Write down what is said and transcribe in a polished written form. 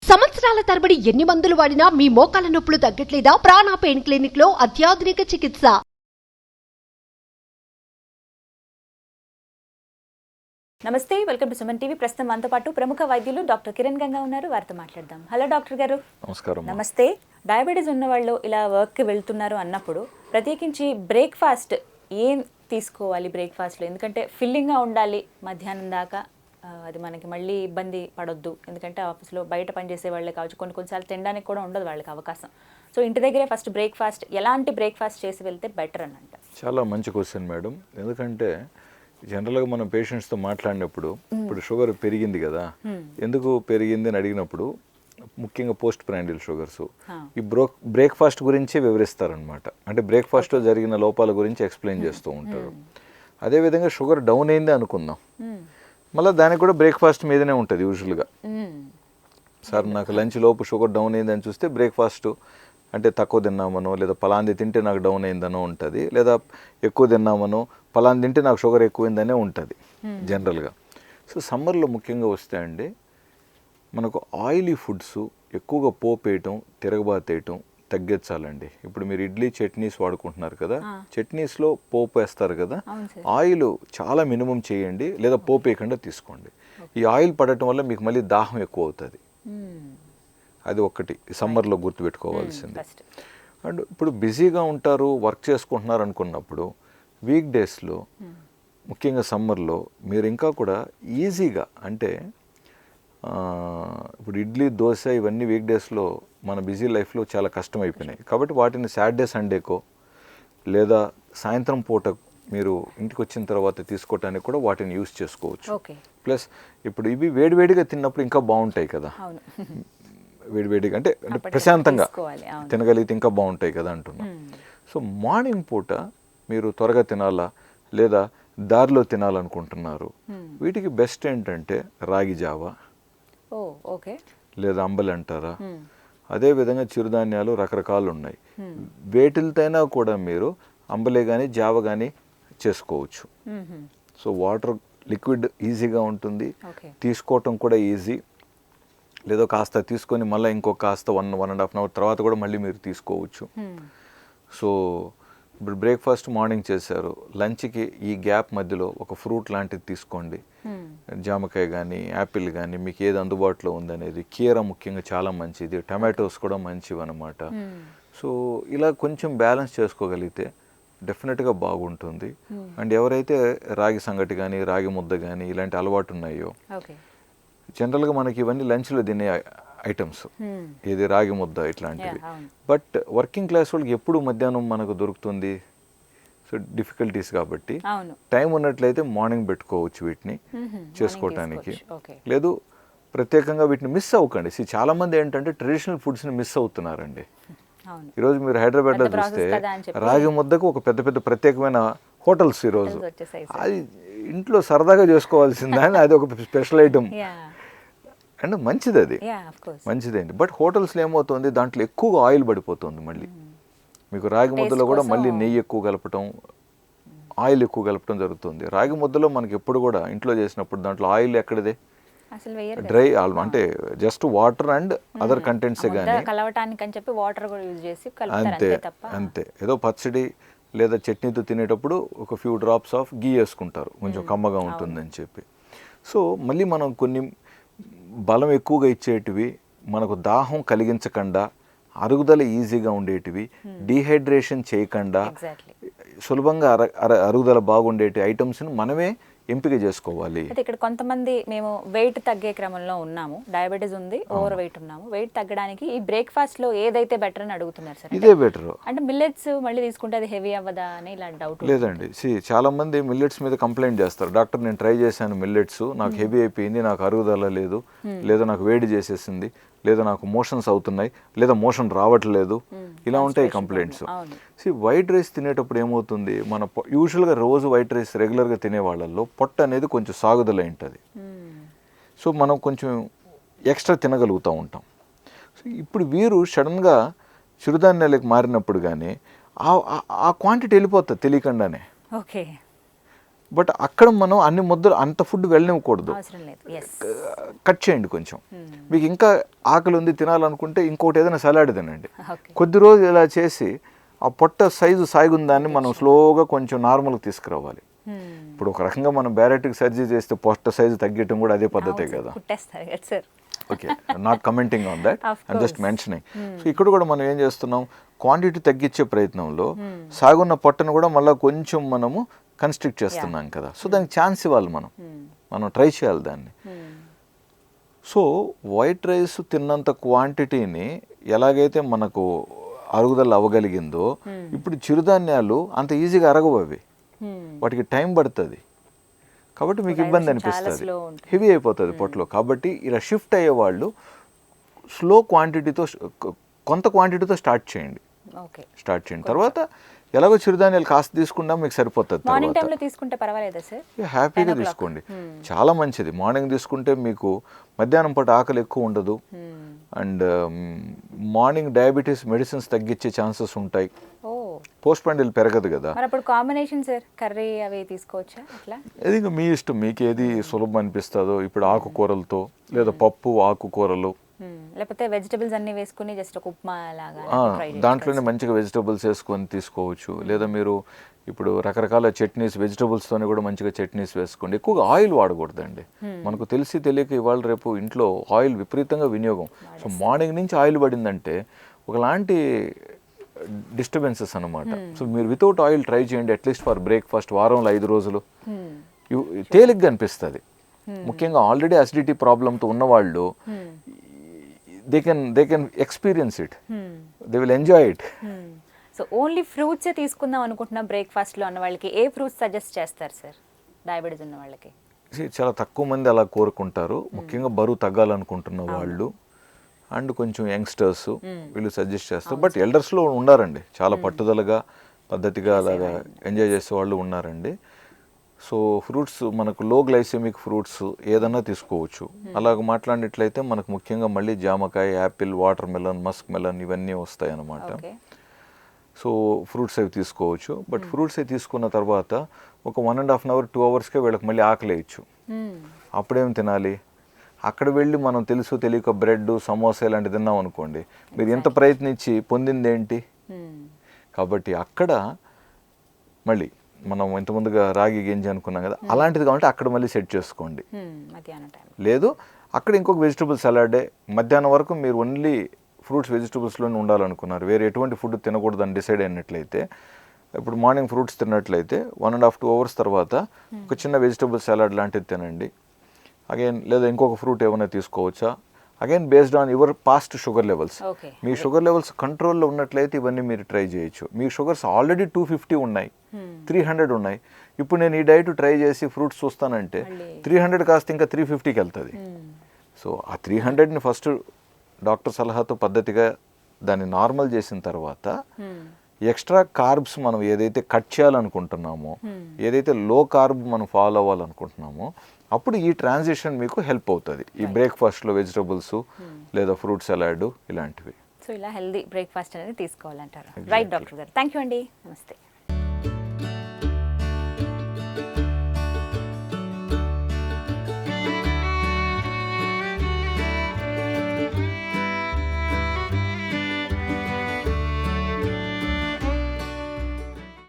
సంవత్సరాల తరబడి ఎన్ని మందులు వాడినా మీ మోకాల నొప్పులు తగ్గట్లేదా? ప్రాణ పెయిన్ క్లినిక్ లో అత్యాధునిక చికిత్స. నమస్తే, వెల్కమ్ టు సుమన్ టీవీ. ప్రస్తుతం మనతో పాటు ప్రముఖ వైద్యులు డాక్టర్ కిరణ్ గంగా ఉన్నారు. వారితో మాట్లాడదాం. హలో డాక్టర్ గారు. నమస్కారం. నమస్తే. డయాబెటీస్ ఉన్న వాళ్ళు ఇలా వర్క్కి వెళ్తున్నారు అన్నప్పుడు ప్రత్యేకించి బ్రేక్ఫాస్ట్ ఏం తీసుకోవాలి బ్రేక్ఫాస్ట్లో? ఎందుకంటే ఫిల్లింగ్గా ఉండాలి మధ్యాహ్నం దాకా, అది మనకి మళ్ళీ ఇబ్బంది పడొద్దు. ఎందుకంటే ఆఫీస్లో బయట పనిచేసే వాళ్ళే కావచ్చు, కొన్నిసార్లు తినడానికి కూడా ఉండదు వాళ్ళకి అవకాశం. సో ఇంటి దగ్గరే ఫస్ట్ బ్రేక్ఫాస్ట్ ఎలాంటి బ్రేక్ఫాస్ట్ చేసి వెళ్తే బెటర్ అని అంట? చాలా మంచి క్వశ్చన్ మేడం. ఎందుకంటే జనరల్గా మనం పేషెంట్స్తో మాట్లాడినప్పుడు ఇప్పుడు షుగర్ పెరిగింది కదా, ఎందుకు పెరిగింది అని అడిగినప్పుడు ముఖ్యంగా పోస్ట్ ప్రాండిల్ షుగర్స్ ఈ బ్రేక్ఫాస్ట్ గురించి వివరిస్తారనమాట. అంటే బ్రేక్ఫాస్ట్లో జరిగిన లోపాల గురించి ఎక్స్ప్లెయిన్ చేస్తూ ఉంటారు. అదేవిధంగా షుగర్ డౌన్ అయింది అనుకుందాం, మళ్ళీ దానికి కూడా బ్రేక్ఫాస్ట్ మీదనే ఉంటుంది యూజువల్గా. సార్ నాకు లంచ్ లోపు షుగర్ డౌన్ అయిందని చూస్తే బ్రేక్ఫాస్ట్ అంటే తక్కువ తిన్నామనో, లేదా పలాంది తింటే నాకు డౌన్ అయిందనో ఉంటుంది, లేదా ఎక్కువ తిన్నామనో పలాంది తింటే నాకు షుగర్ ఎక్కువైందనే ఉంటుంది జనరల్గా. సో సమ్మర్లో ముఖ్యంగా వస్తే అండి మనకు ఆయిలీ ఫుడ్స్ ఎక్కువగా పోపేయటం, తిరగబాతేయటం తగ్గించాలండి. ఇప్పుడు మీరు ఇడ్లీ చట్నీస్ వాడుకుంటున్నారు కదా, చట్నీస్లో పోపు వేస్తారు కదా, ఆయిల్ చాలా మినిమం చేయండి, లేదా పోపు వేయకుండా తీసుకోండి. ఈ ఆయిల్ పడటం వల్ల మీకు మళ్ళీ దాహం ఎక్కువ అవుతుంది. అది ఒకటి సమ్మర్లో గుర్తుపెట్టుకోవాల్సింది. అండ్ ఇప్పుడు బిజీగా ఉంటారు, వర్క్ చేసుకుంటున్నారు అనుకున్నప్పుడు వీక్ డేస్లో ముఖ్యంగా సమ్మర్లో మీరు ఇంకా కూడా ఈజీగా, అంటే ఇప్పుడు ఇడ్లీ దోశ ఇవన్నీ వీక్ డేస్లో మన బిజీ లైఫ్లో చాలా కష్టమైపోయినాయి. కాబట్టి వాటిని సాటర్డే సండేకో లేదా సాయంత్రం పూట మీరు ఇంటికి వచ్చిన తర్వాత తీసుకోవటానికి కూడా వాటిని యూస్ చేసుకోవచ్చు. ప్లస్ ఇప్పుడు ఇవి వేడివేడిగా తిన్నప్పుడు ఇంకా బాగుంటాయి కదా, వేడివేడిగా అంటే ప్రశాంతంగా తినగలిగితే ఇంకా బాగుంటాయి కదా అంటున్నాం. సో మార్నింగ్ పూట మీరు త్వరగా తినాలా లేదా దారిలో తినాలనుకుంటున్నారు, వీటికి బెస్ట్ ఏంటంటే రాగి జావా లేదా అంబలి అంటారా, అదేవిధంగా చిరుధాన్యాలు రకరకాలు ఉన్నాయి. వేటిలతోనైనా కూడా మీరు అంబలే కానీ జావ కానీ చేసుకోవచ్చు. సో వాటర్ లిక్విడ్ ఈజీగా ఉంటుంది, తీసుకోవటం కూడా ఈజీ. లేదో కాస్త తీసుకొని మళ్ళీ ఇంకొక కాస్త 1.5 అవర్ తర్వాత కూడా మళ్ళీ మీరు తీసుకోవచ్చు. సో ఇప్పుడు బ్రేక్ఫాస్ట్ మార్నింగ్ చేశారు, లంచ్కి ఈ గ్యాప్ మధ్యలో ఒక ఫ్రూట్ లాంటిది తీసుకోండి. జామకాయ కానీ యాపిల్ కానీ మీకు ఏది అందుబాటులో ఉందనేది. కీర ముఖ్యంగా చాలా మంచిది, టమాటోస్ కూడా మంచివి అనమాట. సో ఇలా కొంచెం బ్యాలెన్స్ చేసుకోగలిగితే డెఫినెట్గా బాగుంటుంది. అండ్ ఎవరైతే రాగి సంగటి కానీ రాగి ముద్ద కానీ ఇలాంటి అలవాటు ఉన్నాయో, జనరల్గా మనకి ఇవన్నీ లంచ్లో తినే ఐటమ్స్, ఇది రాగి ముద్ద ఇట్లాంటివి. బట్ వర్కింగ్ క్లాస్ వాళ్ళకి ఎప్పుడు మధ్యాహ్నం మనకు దొరుకుతుంది? సో డిఫికల్టీస్ కాబట్టి టైం ఉన్నట్లయితే మార్నింగ్ పెట్టుకోవచ్చు వీటిని చేసుకోవటానికి. లేదు ప్రత్యేకంగా వీటిని మిస్ అవ్వకండి. చాలా మంది ఏంటంటే ట్రెడిషనల్ ఫుడ్స్ని మిస్ అవుతున్నారండి. ఈరోజు మీరు హైదరాబాద్లో చూస్తే రాగి ముద్దకు ఒక పెద్ద పెద్ద ప్రత్యేకమైన హోటల్స్ ఈరోజు. అది ఇంట్లో సరదాగా చేసుకోవాల్సిందే, అది ఒక స్పెషల్ ఐటమ్ అండ్ మంచిది, అది మంచిదండి. బట్ హోటల్స్లో ఏమవుతుంది, దాంట్లో ఎక్కువగా ఆయిల్ పడిపోతుంది. మళ్ళీ మీకు రాగి ముద్దలో కూడా మళ్ళీ నెయ్యి ఎక్కువ కలపటం, ఆయిల్ ఎక్కువ కలపటం జరుగుతుంది. రాగి ముద్దలో మనకి ఎప్పుడు కూడా ఇంట్లో చేసినప్పుడు దాంట్లో ఆయిల్ ఎక్కడిదే, డ్రై అంటే జస్ట్ వాటర్ అండ్ అదర్ కంటెంట్సే కానీ అంతే అంతే. ఏదో పచ్చడి లేదా చట్నీతో తినేటప్పుడు ఒక ఫ్యూ డ్రాప్స్ ఆఫ్ గీ వేసుకుంటారు, కొంచెం కమ్మగా ఉంటుందని చెప్పి. సో మళ్ళీ మనం కొన్ని బలం ఎక్కువగా ఇచ్చేటివి, మనకు దాహం కలిగించకుండా, అరుగుదల ఈజీగా ఉండేటివి, డీహైడ్రేషన్ చేయకుండా సులభంగా అరుగుదల బాగుండేటి ఐటమ్స్ని మనమే ఎంపిక చేసుకోవాలి. అయితే ఇక్కడ కొంతమంది మేము వెయిట్ తగ్గే క్రమంలో ఉన్నాము, డయాబెటీస్ ఉంది, ఓవర్ వెయిట్ ఉన్నాము, వెయిట్ తగ్గడానికి ఈ బ్రేక్ఫాస్ట్ లో ఏదైతే బెటర్ అని అడుగుతున్నారు సార్. ఇదే బెటర్ అంటే మిల్లెట్స్ మళ్ళీ తీసుకుంటే అది హెవీ అవ్వదా అని ఇలా డౌట్. లేదండి, చాలా మంది మిల్లెట్స్ మీద కంప్లైంట్ చేస్తారు. డాక్టర్ నేను ట్రై చేశాను మిల్లెట్స్, నాకు హెవీ అయిపోయింది, నాకు అరుగుదల లేదు, లేదా నాకు వేడి చేసేసింది, లేదా నాకు మోషన్స్ అవుతున్నాయి, లేదా మోషన్ రావట్లేదు, ఇలా ఉంటాయి కంప్లైంట్స్. వైట్ రైస్ తినేటప్పుడు ఏమవుతుంది, మన యూజువల్గా రోజు వైట్ రైస్ రెగ్యులర్గా తినే వాళ్ళల్లో పొట్ట అనేది కొంచెం సాగుదల ఉంటుంది. సో మనం కొంచెం ఎక్స్ట్రా తినగలుగుతూ ఉంటాం. సో ఇప్పుడు వీరు సడన్గా చిరుధాన్యాలకు మారినప్పుడు కానీ ఆ క్వాంటిటీ వెళ్ళిపోతుంది తెలియకుండానే. బట్ అక్కడ మనం అన్ని ముద్దలు అంత ఫుడ్ వెళ్ళనివ్వకూడదు, అవసరం లేదు. ఎస్. కట్ చేయండి కొంచెం. మీకు ఇంకా ఆకలి ఉంది తినాలనుకుంటే ఇంకోటి ఏదైనా సలాడ్ తినండి. ఓకే. కొద్ది రోజులు ఇలా చేసి ఆ పొట్ట సైజు సాగుందాన్ని మనం స్లోగా కొంచెం నార్మల్కి తీసుకురావాలి. ఇప్పుడు ఒక రకంగా మనం బ్యారెటిక్ సర్జరీ చేస్తే పొట్ట సైజు తగ్గటం కూడా అదే పద్ధతే కదా. పుట్టేస్తారు కదా sir. Okay, not commenting on that, I'm just mentioning. So ఇక్కడ కూడా మనం ఏం చేస్తున్నాం, క్వాంటిటీ తగ్గించే ప్రయత్నంలో సాగున్న పొట్టను కూడా మళ్ళీ కొంచెం మనము కన్స్ట్రిక్ట్ చేస్తున్నాం కదా. సో దానికి ఛాన్స్ ఇవ్వాలి, మనం ట్రై చేయాలి దాన్ని. సో వైట్ రైస్ తిన్నంత క్వాంటిటీని ఎలాగైతే మనకు అరుగుదల అవ్వగలిగిందో ఇప్పుడు చిరుధాన్యాలు అంత ఈజీగా అరగవు, అవి వాటికి టైం పడుతుంది. కాబట్టి మీకు ఇబ్బంది అనిపిస్తుంది, హెవీ అయిపోతుంది పొట్టలో. కాబట్టి ఇలా షిఫ్ట్ అయ్యే వాళ్ళు స్లో క్వాంటిటీతో, కొంత క్వాంటిటీతో స్టార్ట్ చేయండి. స్టార్ట్ చేయండి తర్వాత ఎలాగో చిరుధాన్యాలు కాస్త తీసుకున్నా మీకు సరిపోతుంది. మార్నింగ్ టైంలో తీసుకుంటే పర్వాలేదా సార్? హ్యాపీగా తీసుకోండి, చాలా మంచిది. మార్నింగ్ తీసుకుంటే మీకు మధ్యాహ్నం పూట ఆకలి ఎక్కువ ఉండదు. అండ్ మార్నింగ్ డయాబెటీస్ మెడిసిన్స్ తగ్గించే ఛాన్సెస్ ఉంటాయి. పోస్ట్ పాండిల్ పెరగదు కదా. అప్పుడు కాంబినేషన్ సార్, కర్రీ అవి తీసుకోవచ్చా అట్లా? అది ఇంకా మీ ఇష్టం, మీకు ఏది సులభం అనిపిస్తుందో. ఇప్పుడు ఆకుకూరలతో లేదా పప్పు ఆకుకూరలు, లేకపోతే వెజిటబుల్స్ అన్ని వేసుకుని జస్ట్ ఒక ఉప్మా లాగా దాంట్లోనే మంచిగా వెజిటబుల్స్ వేసుకొని తీసుకోవచ్చు. లేదా మీరు ఇప్పుడు రకరకాల చట్నీస్ వెజిటబుల్స్తోనే కూడా మంచిగా చట్నీస్ వేసుకోండి. ఎక్కువగా ఆయిల్ వాడకూడదండి. మనకు తెలిసి తెలియక ఇవాళ రేపు ఇంట్లో ఆయిల్ విపరీతంగా వినియోగం. సో మార్నింగ్ నుంచి ఆయిల్ పడిందంటే ఒకలాంటి డిస్టర్బెన్సెస్ అనమాట. సో మీరు వితౌట్ ఆయిల్ ట్రై చేయండి, అట్లీస్ట్ ఫర్ బ్రేక్ఫాస్ట్. వారంలో 5 రోజులు తేలిగ్గా అనిపిస్తుంది. ముఖ్యంగా ఆల్రెడీ అసిడిటీ ప్రాబ్లంతో ఉన్నవాళ్ళు they can experience it, they will enjoy it. So only ఫ్రూట్సే తీసుకుందాం అనుకుంటున్నా బ్రేక్ఫాస్ట్లో అన్న వాళ్ళకి ఏ ఫ్రూట్స్ సజెస్ట్ చేస్తారు సార్, డయాబెటీస్ ఉన్న వాళ్ళకి? చాలా తక్కువ మంది అలా కోరుకుంటారు, ముఖ్యంగా బరువు తగ్గాలనుకుంటున్న వాళ్ళు అండ్ కొంచెం యంగ్స్టర్స్, వీళ్ళు సజెస్ట్ చేస్తారు. బట్ ఎల్డర్స్లో ఉన్నారండి చాలా పట్టుదలగా పద్ధతిగా అలాగా ఎంజాయ్ చేసే వాళ్ళు ఉన్నారండి. సో ఫ్రూట్స్ మనకు లో గ్లైసెమిక్ ఫ్రూట్స్ ఏదన్నా తీసుకోవచ్చు. అలాగ మాట్లాడినట్లయితే మనకు ముఖ్యంగా మళ్ళీ జామకాయ, Apple, water melon, Musk melon ఇవన్నీ వస్తాయి అన్నమాట. సో ఫ్రూట్స్ అవి తీసుకోవచ్చు. బట్ ఫ్రూట్స్ అవి తీసుకున్న తర్వాత ఒక 1.5 hour 2 hours వీళ్ళకి మళ్ళీ ఆకలేయచ్చు. అప్పుడేం తినాలి, అక్కడ వెళ్ళి మనం తెలుసు తెలియక బ్రెడ్, సమోసా ఇలాంటివి తిన్నాం అనుకోండి, మీరు ఎంత ప్రయత్నించి పొందింది ఏంటి? కాబట్టి అక్కడ మళ్ళీ మనం ఇంతకుముందుగా రాగి గంజి అనుకున్నాం కదా, అలాంటిది కావాలంటే అక్కడ మళ్ళీ సెట్ చేసుకోండి. లేదు అక్కడ ఇంకొక వెజిటబుల్ సలాడే, మధ్యాహ్నం వరకు మీరు ఓన్లీ ఫ్రూట్స్ వెజిటబుల్స్లోనే ఉండాలనుకున్నారు, వేరే ఎటువంటి ఫుడ్ తినకూడదని డిసైడ్ అయినట్లయితే, ఇప్పుడు మార్నింగ్ ఫ్రూట్స్ తిన్నట్లయితే 1.5 2 hours తర్వాత ఒక చిన్న వెజిటబుల్ సలాడ్ లాంటిది తినండి. అగైన్ లేదా ఇంకొక ఫ్రూట్ ఏమైనా తీసుకోవచ్చా, again based on your past sugar levels. Me sugar levels కంట్రోల్లో ఉన్నట్లయితే ఇవన్నీ మీరు ట్రై చేయొచ్చు. మీ షుగర్స్ ఆల్రెడీ 250 ఉన్నాయి, 300 ఉన్నాయి. ఇప్పుడు నేను ఈ డైట్ ట్రై చేసి ఫ్రూట్స్ చూస్తానంటే 300 కాస్త ఇంకా 350కి వెళ్తుంది. సో ఆ 300ని ఫస్ట్ డాక్టర్ సలహాతో పద్ధతిగా దాన్ని నార్మల్ చేసిన తర్వాత ఎక్స్ట్రా కార్బ్స్ మనం ఏదైతే కట్ చేయాలనుకుంటున్నామో, ఏదైతే లో కార్బ్ మనం ఫాలో అవ్వాలనుకుంటున్నామో, అప్పుడు ఈ ట్రాన్సిషన్ మీకు హెల్ప్ అవుతుంది. ఈ బ్రేక్ఫాస్ట్లో వెజిటబుల్స్ లేదా ఫ్రూట్ సలాడ్ ఇలాంటివి. సో ఇలా హెల్దీ బ్రేక్ఫాస్ట్ అనేది తీసుకోవాలంటారు. రైట్ డాక్టర్ గారు, థ్యాంక్ యూ అండి, నమస్తే.